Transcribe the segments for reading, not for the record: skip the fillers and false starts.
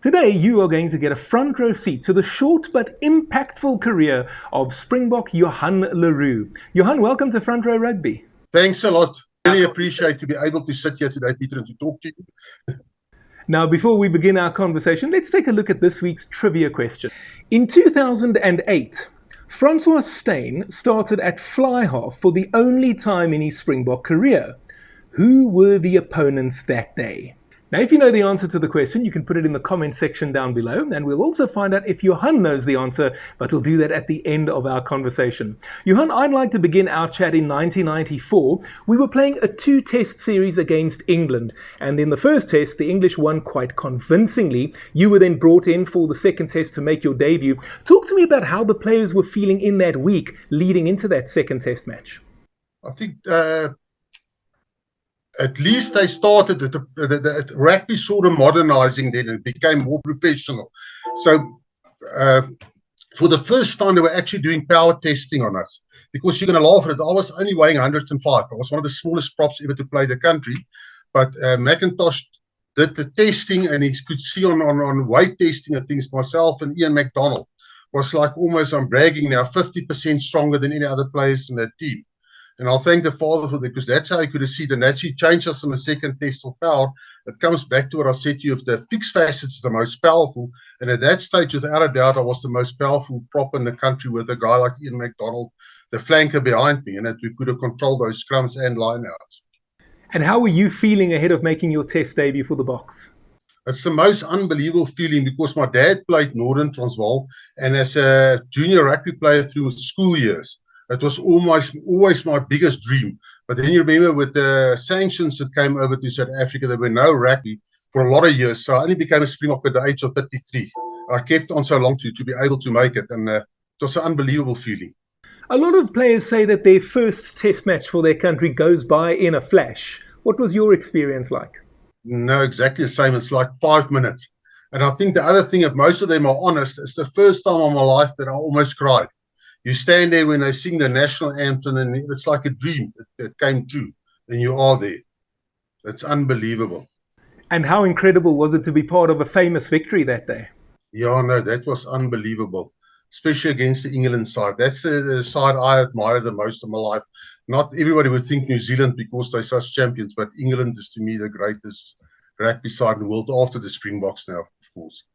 Today, you are going to get a front row seat to the short but impactful career of Springbok Johan Le Roux. Johan, welcome to Front Row Rugby. Thanks a lot. Really appreciate to be able to sit here today, Peter, and to talk to you. Now, before we begin our conversation, let's take a look at this week's trivia question. In 2008, Francois Steyn started at fly half for the only time in his Springbok career. Who were the opponents that day? Now, if you know the answer to the question, you can put it in the comment section down below, and we'll also find out if Johan knows the answer, but we'll do that at the end of our conversation. Johan, I'd like to begin our chat in 1994. We were playing a two-test series against England, and in the first test, the English won quite convincingly. You were then brought in for the second test to make your debut. Talk to me about how the players were feeling in that week leading into that second test match. I think at least they started the rugby sort of modernizing then and became more professional. So for the first time, they were actually doing power testing on us. Because you're going to laugh at it, I was only weighing 105. I was one of the smallest props ever to play the country. But McIntosh did the testing, and he could see on weight testing and things, myself and Ian McDonald was like almost, I'm bragging now, 50% stronger than any other players in that team. And I'll thank the father for that, because that's how he could have seen it. And that's he changed us in the second test of power. It comes back to what I said to you, if the fixed facets is the most powerful. And at that stage, without a doubt, I was the most powerful prop in the country with a guy like Ian McDonald, the flanker behind me, and that we could have controlled those scrums and lineouts. And how were you feeling ahead of making your test debut for the Boks? It's the most unbelievable feeling, because my dad played Northern Transvaal, and as a junior rugby player through school years, it was always my biggest dream. But then you remember with the sanctions that came over to South Africa, there were no rugby for a lot of years. So I only became a Springbok at the age of 33. I kept on so long to be able to make it, and it was an unbelievable feeling. A lot of players say that their first test match for their country goes by in a flash. What was your experience like? No, exactly the same. It's like 5 minutes. And I think the other thing, if most of them are honest, it's the first time in my life that I almost cried. You stand there when they sing the national anthem, and it's like a dream that came true, and you are there. It's unbelievable. And how incredible was it to be part of a famous victory that day? Yeah, no, that was unbelievable, especially against the England side. That's the side I admire the most in my life. Not everybody would think New Zealand because they're such champions, but England is to me the greatest rugby side in the world, after the Springboks now, of course.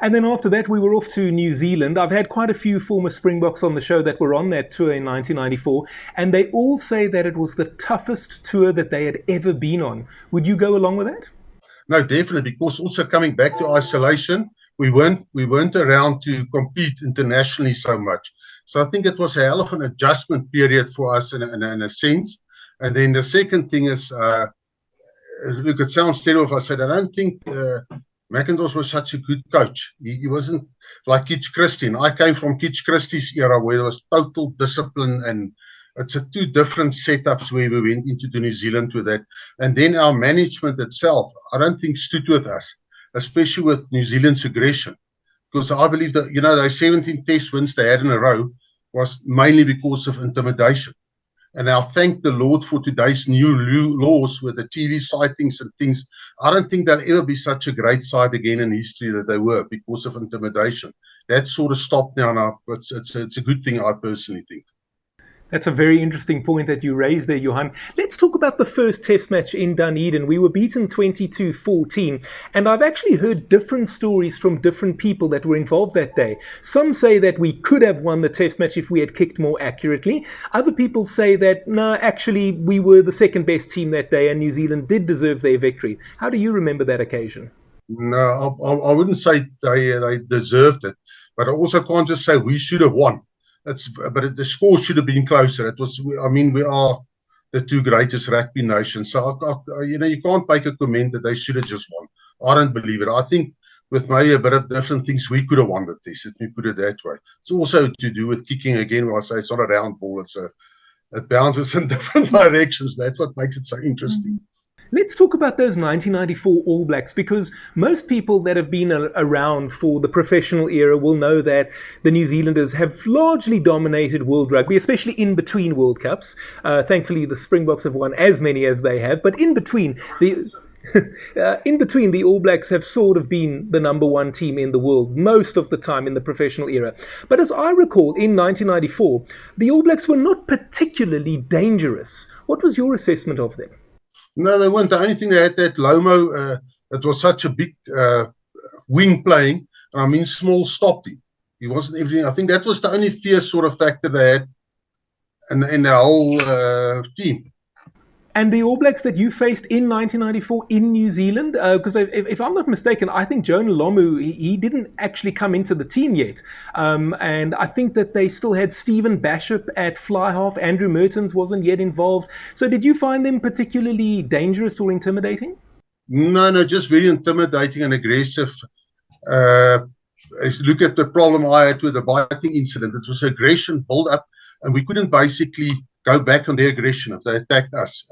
And then after that, we were off to New Zealand. I've had quite a few former Springboks on the show that were on that tour in 1994, and they all say that it was the toughest tour that they had ever been on. Would you go along with that? No, definitely, because also coming back to isolation, we weren't around to compete internationally so much. So I think it was a hell of an adjustment period for us in a sense. And then the second thing is, look, it sounds terrible if I said, I don't think McIntosh was such a good coach. He wasn't like Kitch Christie. I came from Kitch Christie's era, where there was total discipline, and it's two different setups where we went into New Zealand with that. And then our management itself, I don't think stood with us, especially with New Zealand's aggression. Because I believe that, those 17 test wins they had in a row was mainly because of intimidation. And I thank the Lord for today's new laws with the TV sightings and things. I don't think they'll ever be such a great side again in history that they were, because of intimidation. That's sort of stopped now. It's a good thing, I personally think. That's a very interesting point that you raised there, Johan. Let's talk about the first test match in Dunedin. We were beaten 22-14, and I've actually heard different stories from different people that were involved that day. Some say that we could have won the test match if we had kicked more accurately. Other people say that, no, actually, we were the second best team that day, and New Zealand did deserve their victory. How do you remember that occasion? No, I wouldn't say they deserved it, but I also can't just say we should have won. But the score should have been closer. We are the two greatest rugby nations. So, you can't make a comment that they should have just won. I don't believe it. I think with maybe a bit of different things, we could have won the test, let me put it that way. It's also to do with kicking again, where I say it's not a round ball. It bounces in different directions. That's what makes it so interesting. Let's talk about those 1994 All Blacks, because most people that have been around for the professional era will know that the New Zealanders have largely dominated world rugby, especially in between World Cups. Thankfully, the Springboks have won as many as they have, but in between, In between, the All Blacks have sort of been the number one team in the world most of the time in the professional era. But as I recall, in 1994, the All Blacks were not particularly dangerous. What was your assessment of them? No, they weren't. The only thing they had, that Lomo, it was such a big wing playing, and I mean small, stopped him. He wasn't everything. I think that was the only fierce sort of factor they had in the whole team. And the All Blacks that you faced in 1994 in New Zealand, because if I'm not mistaken, I think Johan Le Roux, he didn't actually come into the team yet. And I think that they still had Stephen Bashop at fly half. Andrew Mertens wasn't yet involved. So did you find them particularly dangerous or intimidating? No, just very intimidating and aggressive. Look at the problem I had with the biting incident. It was aggression build up, and we couldn't basically go back on their aggression if they attacked us.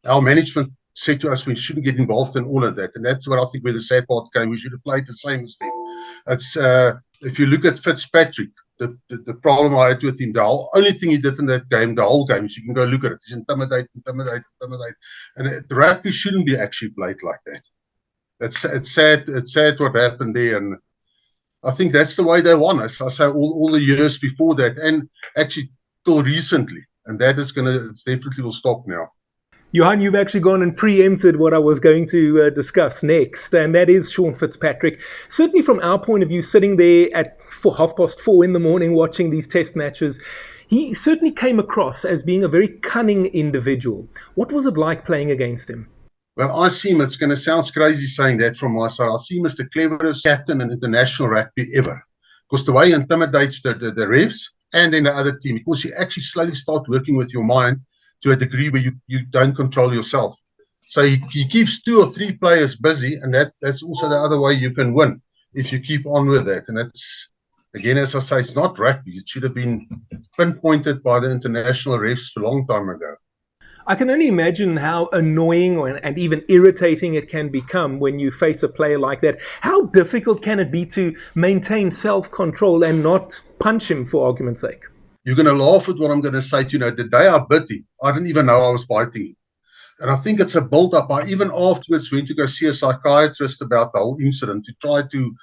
Our management said to us we shouldn't get involved in all of that, and that's what I think where the sad part came. We should have played the same as them. It's if you look at Fitzpatrick, the problem I had with him, the only thing he did in that game, the whole game, is you can go look at it. He's intimidate, and the rugby shouldn't be actually played like that. It's sad. It's sad what happened there, and I think that's the way they won. As I say, all the years before that, and actually till recently. And that is it's definitely will stop now. Johan, you've actually gone and preempted what I was going to discuss next, and that is Sean Fitzpatrick. Certainly from our point of view, sitting there at 4:30 in the morning watching these test matches, he certainly came across as being a very cunning individual. What was it like playing against him? Well, I see him, it's going to sound crazy saying that from my side, I see him as the cleverest captain in international rugby ever. Because the way he intimidates the refs, and in the other team, because you actually slowly start working with your mind to a degree where you don't control yourself. So he keeps 2 or 3 players busy, and that's also the other way you can win if you keep on with that. And that's, again, as I say, it's not rugby. It should have been pinpointed by the international refs a long time ago. I can only imagine how annoying and even irritating it can become when you face a player like that. How difficult can it be to maintain self-control and not punch him, for argument's sake? You're going to laugh at what I'm going to say to you. The day I bit him, I didn't even know I was biting him. And I think it's a build-up. I even afterwards went to go see a psychiatrist about the whole incident to try to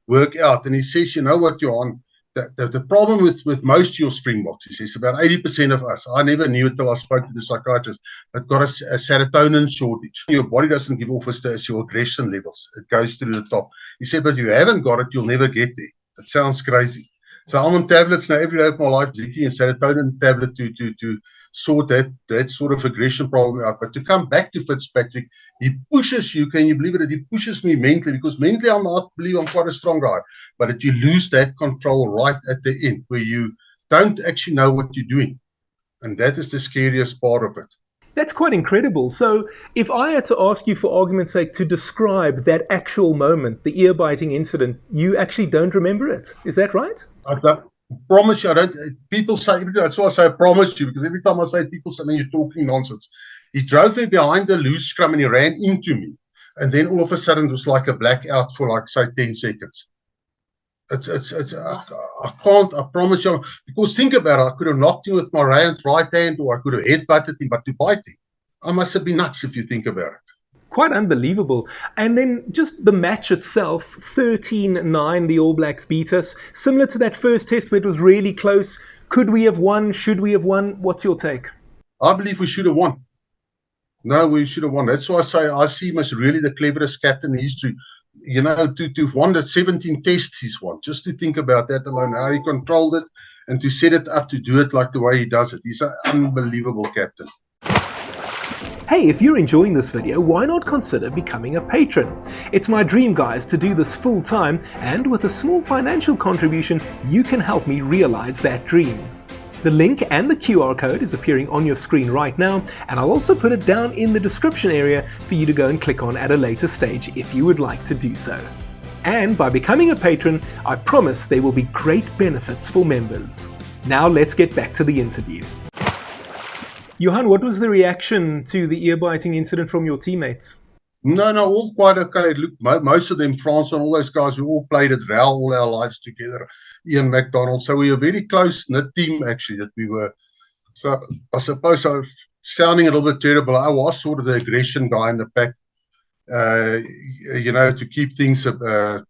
work out. And he says, you know what, Johan, the problem with most of your Springboks, he says, about 80% of us, I never knew until I spoke to the psychiatrist, that got a serotonin shortage. Your body doesn't give off as your aggression levels. It goes through the top. He said, but if you haven't got it, you'll never get there. It sounds crazy. So I'm on tablets now every day of my life, drinking a serotonin tablet to sort that sort of aggression problem out. But to come back to Fitzpatrick, he pushes you. Can you believe it? He pushes me mentally, because mentally I believe I'm quite a strong guy. But that you lose that control right at the end, where you don't actually know what you're doing. And that is the scariest part of it. That's quite incredible. So if I had to ask you, for argument's sake, to describe that actual moment, the ear-biting incident, you actually don't remember it. Is that right? I promise you, I don't. People say, that's why I say I promise you, because every time I say it, people say, man, you're talking nonsense. He drove me behind the loose scrum and he ran into me. And then all of a sudden it was like a blackout for like, say, 10 seconds. I can't, I promise you, because think about it, I could have knocked him with my right hand, or I could have headbutted him, but to bite him, I must have been nuts if you think about it. Quite unbelievable. And then just the match itself, 13-9, the All Blacks beat us. Similar to that first test where it was really close. Could we have won? Should we have won? What's your take? I believe we should have won. No, we should have won. That's why I say I see him as really the cleverest captain in history. You know, to have won the 17 tests he's won. Just to think about that alone, how he controlled it, and to set it up to do it like the way he does it. He's an unbelievable captain. Hey, if you're enjoying this video, why not consider becoming a patron? It's my dream, guys, to do this full time, and with a small financial contribution, you can help me realize that dream. The link and the QR code is appearing on your screen right now, and I'll also put it down in the description area for you to go and click on at a later stage if you would like to do so. And by becoming a patron, I promise there will be great benefits for members. Now let's get back to the interview. Johan, what was the reaction to the ear-biting incident from your teammates? No, all quite okay. Look, most of them, France and all those guys, we all played at RAL all our lives together. Ian McDonald. So we were a very close-knit team, actually, that we were. So I suppose I'm sounding a little bit terrible. I was sort of the aggression guy in the pack. to keep things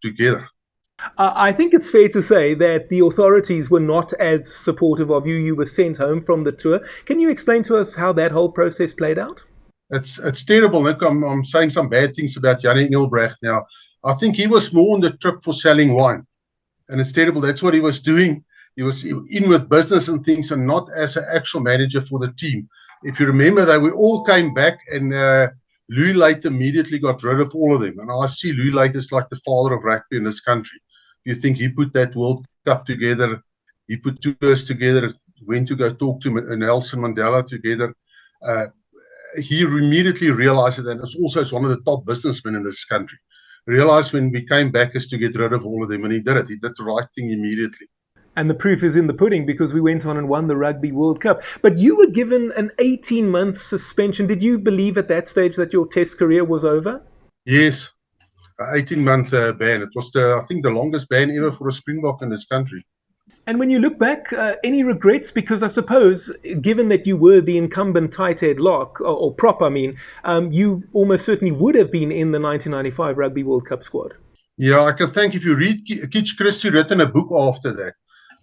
together. I think it's fair to say that the authorities were not as supportive of you. You were sent home from the tour. Can you explain to us how that whole process played out? It's terrible. Look, I'm saying some bad things about Johan Engelbrecht now. I think he was more on the trip for selling wine. And it's terrible. That's what he was doing. He was in with business and things and not as an actual manager for the team. If you remember that we all came back and Louis Leite immediately got rid of all of them. And I see Louis Leite as like the father of rugby in this country. You think he put that World Cup together, he put tours together, went to go talk to Nelson Mandela together. He immediately realized it, and it's also one of the top businessmen in this country. Realized when we came back is to get rid of all of them, and he did it. He did the right thing immediately. And the proof is in the pudding, because we went on and won the Rugby World Cup. But you were given an 18-month suspension. Did you believe at that stage that your test career was over? Yes. 18-month ban. It was, I think, the longest ban ever for a Springbok in this country. And when you look back, any regrets? Because I suppose, given that you were the incumbent tight head lock, or prop, you almost certainly would have been in the 1995 Rugby World Cup squad. Yeah, I can thank, if you read, Kitch Christie written a book after that.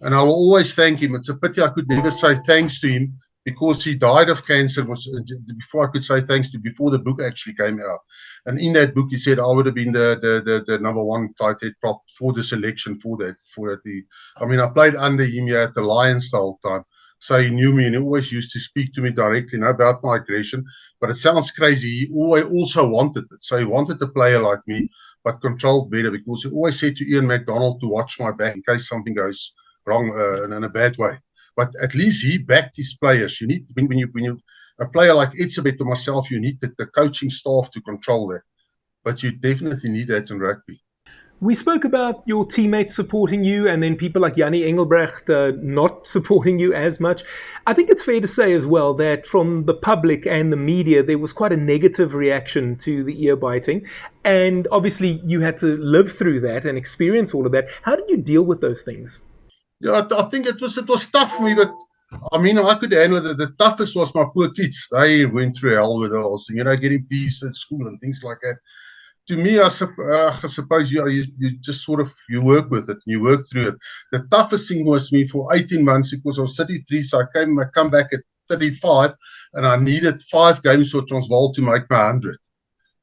And I will always thank him. It's a pity I could never say thanks to him, because he died of cancer before I could say thanks to, before the book actually came out. And in that book, he said I would have been the number one tight head prop for the selection for that. I played under him here at the Lions the whole time. So he knew me, and he always used to speak to me directly, about my aggression. But it sounds crazy. He always also wanted it. So he wanted a player like me, but controlled better, because he always said to Ian McDonald to watch my back in case something goes wrong in a bad way. But at least he backed his players. You need, when you a player like Etzebeth or myself, you need the coaching staff to control that. But you definitely need that in rugby. We spoke about your teammates supporting you, and then people like Johan Engelbrecht not supporting you as much. I think it's fair to say as well that from the public and the media, there was quite a negative reaction to the ear biting. And obviously you had to live through that and experience all of that. How did you deal with those things? Yeah, I think it was tough for me, but I could handle it. The toughest was my poor kids. They went through hell with it also, getting teased at school and things like that. To me, I suppose you just sort of, you work with it and you work through it. The toughest thing was me for 18 months, because I was 33, so I come back at 35, and I needed 5 games for Transvaal to make my 100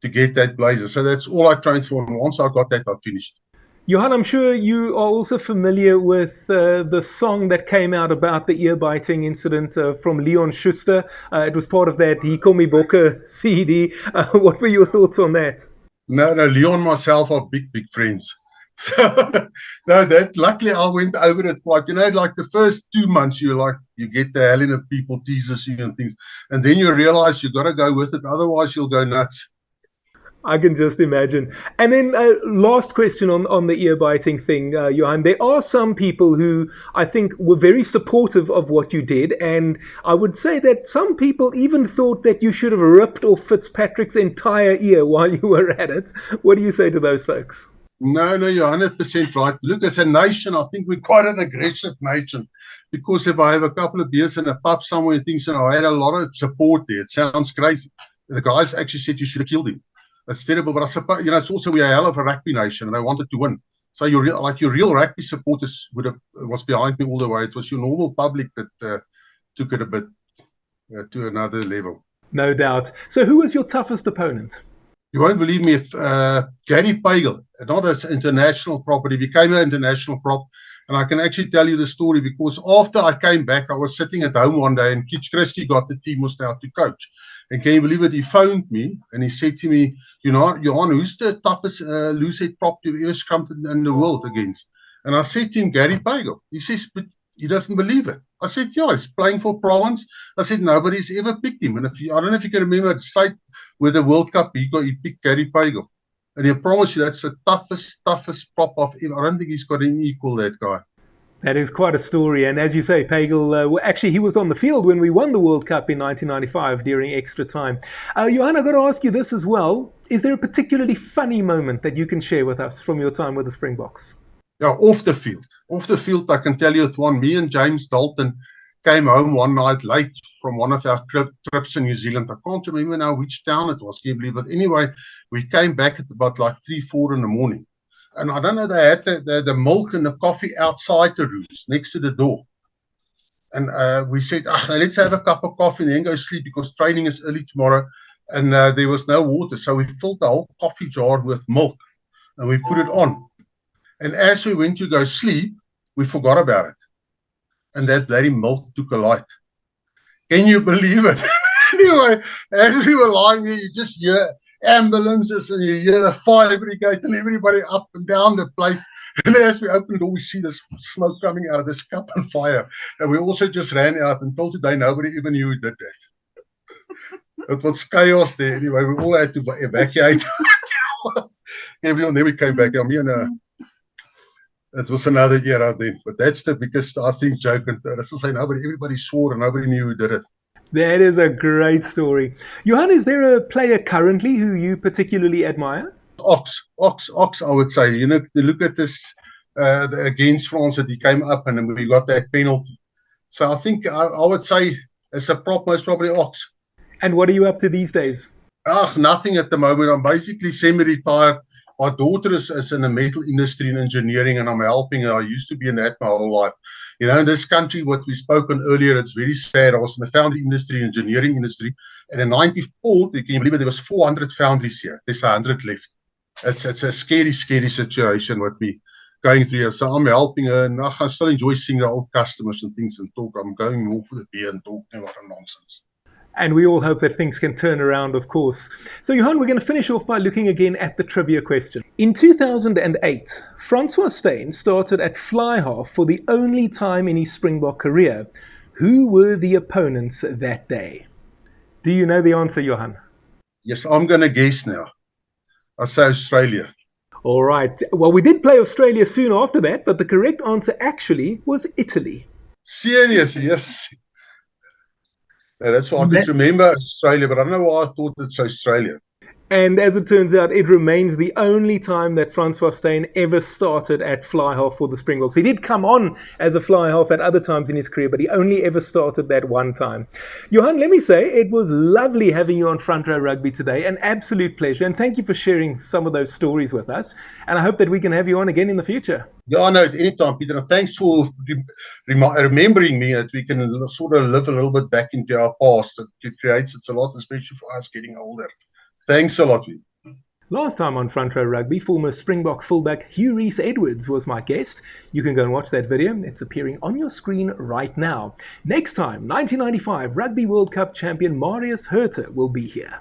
to get that blazer. So that's all I trained for, and once I got that, I finished. Johan, I'm sure you are also familiar with the song that came out about the ear-biting incident from Leon Schuster. It was part of that He Call Me Bokke CD. What were your thoughts on that? No, Leon and myself are big friends. So, luckily I went over it quite, like the first 2 months, you get the hell in of people teases you and things. And then you realize you got to go with it, otherwise you'll go nuts. I can just imagine. And then last question on the ear-biting thing, Johan. There are some people who I think were very supportive of what you did, and I would say that some people even thought that you should have ripped off Fitzpatrick's entire ear while you were at it. What do you say to those folks? No, you're 100% right. Look, as a nation, I think we're quite an aggressive nation, because if I have a couple of beers in a pub somewhere and things, I had a lot of support there. It sounds crazy. The guys actually said you should have killed him. It's terrible, but I suppose, it's also, we're a hell of a rugby nation, and they wanted to win. So your real rugby supporters was behind me all the way. It was your normal public that took it a bit to another level. No doubt. So who was your toughest opponent? You won't believe me, if Gary Pagel, not as international prop, but he became an international prop. And I can actually tell you the story, because after I came back, I was sitting at home one day, and Kitch Christie got the team was now to coach. And can you believe it? He phoned me and he said to me, Johan, who's the toughest loose-head prop you've ever scrummed in the world against? And I said to him, Gary Pagel. He says, but he doesn't believe it. I said, yeah, he's playing for Province. I said, nobody's ever picked him. And I don't know if you can remember, straight with the World Cup, he picked Gary Pagel. And I promise you, that's the toughest prop of ever. I don't think he's got any equal, that guy. That is quite a story. And as you say, Pagel, actually, he was on the field when we won the World Cup in 1995 during extra time. Johan, I've got to ask you this as well. Is there a particularly funny moment that you can share with us from your time with the Springboks? Yeah, off the field. Off the field, I can tell you it's one. Me and James Dalton came home one night late from one of our trips in New Zealand. I can't remember now which town it was, can you believe it? Anyway, we came back at about like 3, 4 in the morning. And I don't know, they had the milk and the coffee outside the rooms, next to the door. And we said, let's have a cup of coffee and then go sleep because training is early tomorrow. And there was no water. So we filled the whole coffee jar with milk and we put it on. And as we went to go sleep, we forgot about it. And that bloody milk took a light. Can you believe it? Anyway, as we were lying there, you just hear ambulances and you hear the fire brigade and everybody up and down the place. And as we opened the door, we see this smoke coming out of this cup on fire. And we also just ran out until today, nobody even knew who did that. It was chaos there. Anyway, we all had to evacuate. Everyone, then we came back. It was another era then. But that's the biggest, I think, joke. And I still say everybody swore and nobody knew who did it. That is a great story. Johan, is there a player currently who you particularly admire? Ox, I would say. You know, look at this against France that he came up and then we got that penalty. So I think I would say as a prop, most probably Ox. And what are you up to these days? Nothing at the moment. I'm basically semi-retired. My daughter is in the metal industry and engineering, and I'm helping her. I used to be in that my whole life. You know, in this country, what we spoke on earlier, it's very sad. I was in the foundry industry, engineering industry, and in '94, can you believe it? There was 400 foundries here. There's 100 left. It's a scary situation what we going through here. So I'm helping her, and I still enjoy seeing the old customers and things and talk. I'm going more for the beer and talking a lot of nonsense. And we all hope that things can turn around, of course. So, Johan, we're going to finish off by looking again at the trivia question. In 2008, Francois Steyn started at fly half for the only time in his Springbok career. Who were the opponents that day? Do you know the answer, Johan? Yes, I'm going to guess now. I say Australia. All right. Well, we did play Australia soon after that, but the correct answer actually was Italy. Serious, yes. That's why I could remember Australia, but I don't know why I thought it's Australia. And as it turns out, it remains the only time that Francois Steyn ever started at fly half for the Springboks. He did come on as a fly half at other times in his career, but he only ever started that one time. Johan, let me say, it was lovely having you on Front Row Rugby today. An absolute pleasure. And thank you for sharing some of those stories with us. And I hope that we can have you on again in the future. Yeah, no, at any time, Peter. And thanks for remembering me that we can sort of live a little bit back into our past. It creates a lot, especially for us getting older. Thanks a lot. Last time on Front Row Rugby, former Springbok fullback Hugh Rees-Edwards was my guest. You can go and watch that video. It's appearing on your screen right now. Next time, 1995 Rugby World Cup champion Marius Herter will be here.